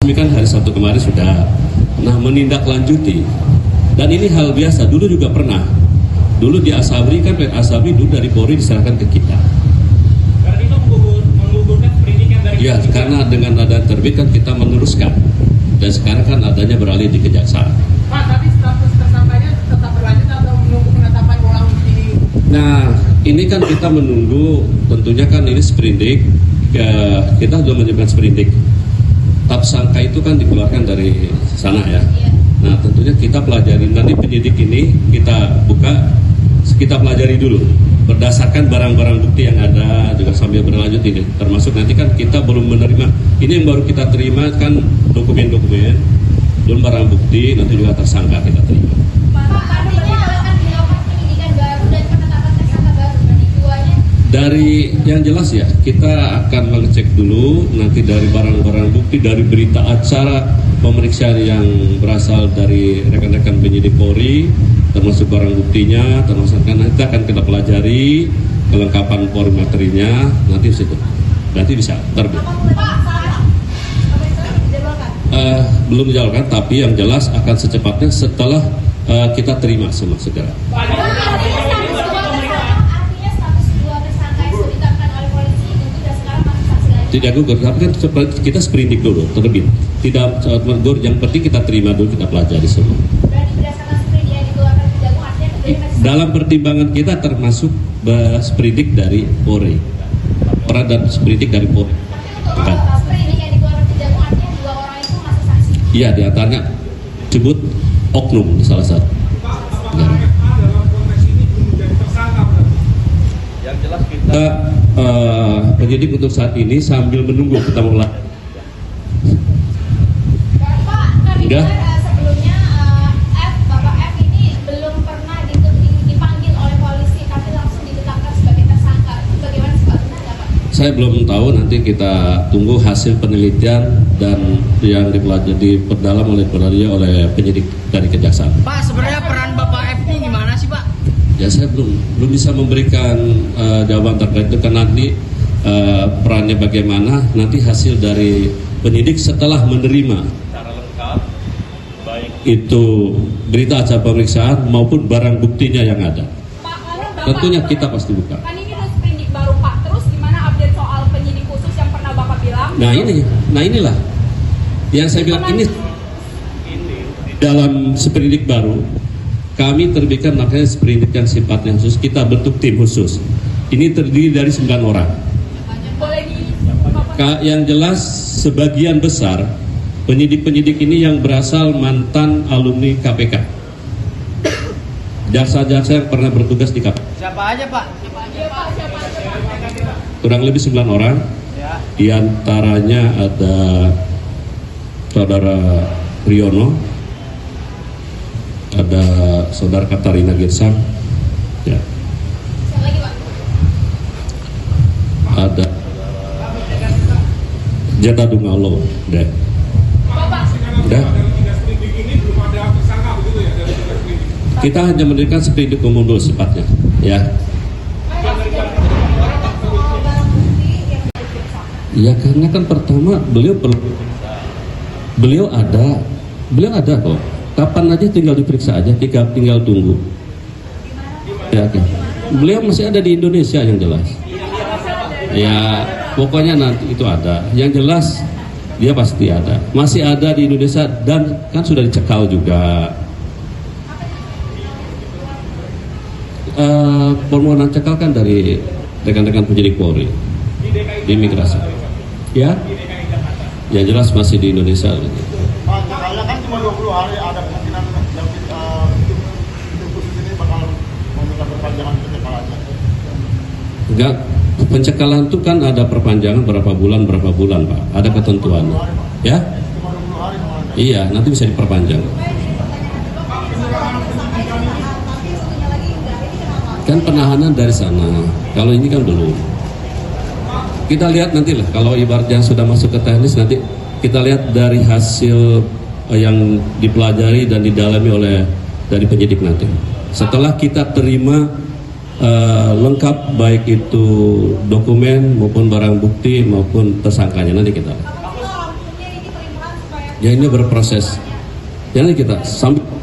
resmi kan hari Sabtu kemarin sudah. Nah, menindaklanjuti, dan ini hal biasa, dulu juga pernah. Dulu di Asabri kan, Asabri dulu dari Polri diserahkan ke kita. Karena itu menggugurkan pendidikan dari Ya, karena dengan ada terbit kan kita meneruskan. Dan sekarang kan adanya beralih di kejaksaan. Pak, tapi status tersangkanya tetap berlanjut atau menunggu penetapan ulang di... Nah, ini kan kita menunggu, tentunya kan ini sprindik, kita sudah menyiapkan sprindik. Tersangka itu kan dikeluarkan dari sana ya. Nah, tentunya kita pelajari, nanti penyidik ini kita buka, kita pelajari dulu. Berdasarkan barang-barang bukti yang ada, juga sambil berlanjut ini. Termasuk nanti kan kita belum menerima, ini yang baru kita terima kan dokumen-dokumen, belum barang bukti, nanti juga tersangka kita terima. Pak, artinya akan dilakukan penyidikan baru dan penetapan tersangka baru dari keduanya? Dari yang jelas ya, kita akan mengecek dulu nanti dari barang-barang bukti, dari berita acara pemeriksaan yang berasal dari rekan-rekan penyidik Polri, termasuk barang buktinya, termasuk kan nanti akan kita pelajari kelengkapan Polri materinya, nanti situ nanti bisa terbit. Pak, salah apa itu dijabarkan? Belum dijalankan, tapi yang jelas akan secepatnya setelah kita terima semua segera. Artinya status dua tersangka yang sudah ditetapkan oleh polisi itu sudah sekarang masih saksi lagi. Tidak gugur, tapi kan kita sprindik dulu, terbit. Tidak gugur, yang penting kita terima dulu, kita pelajari semua. Berarti berdasarkan sprindik yang dikeluarkan Kejagung artinya keduanya masih Dalam pertimbangan kita termasuk sprindik dari Polri, peran dan sprindik dari Polri. untuk sprindik yang dikeluarkan Kejagung artinya dua orang itu masih saksi. Iya, diantaranya sebut oknum salah satu. Negara. dalam konteks ini belum menjadi tersangka berarti. Yang jelas kita Kita penyidik untuk saat ini sambil menunggu kita mulai. Pak, kami Udah? dengar sebelumnya Bapak F ini belum pernah dipanggil oleh polisi tapi langsung ditetapkan sebagai tersangka. Bagaimana sih Pak, benar nggak Pak? Saya belum tahu, nanti kita tunggu hasil penelitian dan yang diperdalam oleh penyidik dari kejaksaan. Pak, sebenarnya peran Bapak F ini gimana sih Pak? Ya, saya belum bisa memberikan jawaban terkait itu karena nanti perannya bagaimana, nanti hasil dari penyidik setelah menerima secara lengkap baik itu berita acara pemeriksaan maupun barang buktinya yang ada. Pak, lalu Bapak Tentunya kita pasti buka. kan ini udah sprindik baru Pak. Terus gimana update soal penyidik khusus yang pernah Bapak bilang? Nah inilah yang saya bilang, ini dalam sprindik baru kami terbitkan, makanya sprindik yang sifatnya khusus, kita bentuk tim khusus. Ini terdiri dari 9 orang. Boleh di Yang jelas sebagian besar penyidik-penyidik ini yang berasal mantan alumni KPK. Jaksa-jaksa yang pernah bertugas di KPK. Siapa aja Pak? Kurang lebih 9 orang. Ya. Di antaranya ada Saudara Riono, ada Saudara Katarina Girsang, ya, Siapa lagi Pak? ada Jeta Dungalo, deh. Bapak, Udah. Dari tiga sprindik ini belum ada tersangka begitu ya dari tiga sprindik. Kita hanya mendirikan sprindik umum dulu sifatnya, ya. soal barang bukti yang diperiksa. Ya karena kan pertama beliau ada kok. Kapan aja tinggal diperiksa aja, tinggal tunggu. Ya, oke. Beliau masih ada di Indonesia yang jelas. Ya pokoknya nanti itu ada. Yang jelas dia pasti ada. Masih ada di Indonesia dan kan sudah dicekal juga. Permohonan cekal kan dari rekan-rekan penyidik Polri di imigrasi. Ya, ya jelas masih di Indonesia. Pak, cekalnya kan cuma 20 hari, ada kemungkinan tim khusus ini bakal meminta perpanjangan pencekalannya. Enggak, pencekalan itu kan ada perpanjangan berapa bulan Pak. Ada ketentuannya. Ya? Cuma 20 hari kemarin. Iya, nanti bisa diperpanjang. Kan penahanan dari sana. Kalau ini kan belum. Kita lihat nanti lah. Kalau ibaratnya sudah masuk ke teknis, nanti kita lihat dari hasil yang dipelajari dan didalami oleh dari penyidik nanti. Setelah kita terima lengkap baik itu dokumen maupun barang bukti maupun tersangkanya, nanti kita. Apakah alat bukti ini perintah supaya ya ini berproses. Jadi kita sampai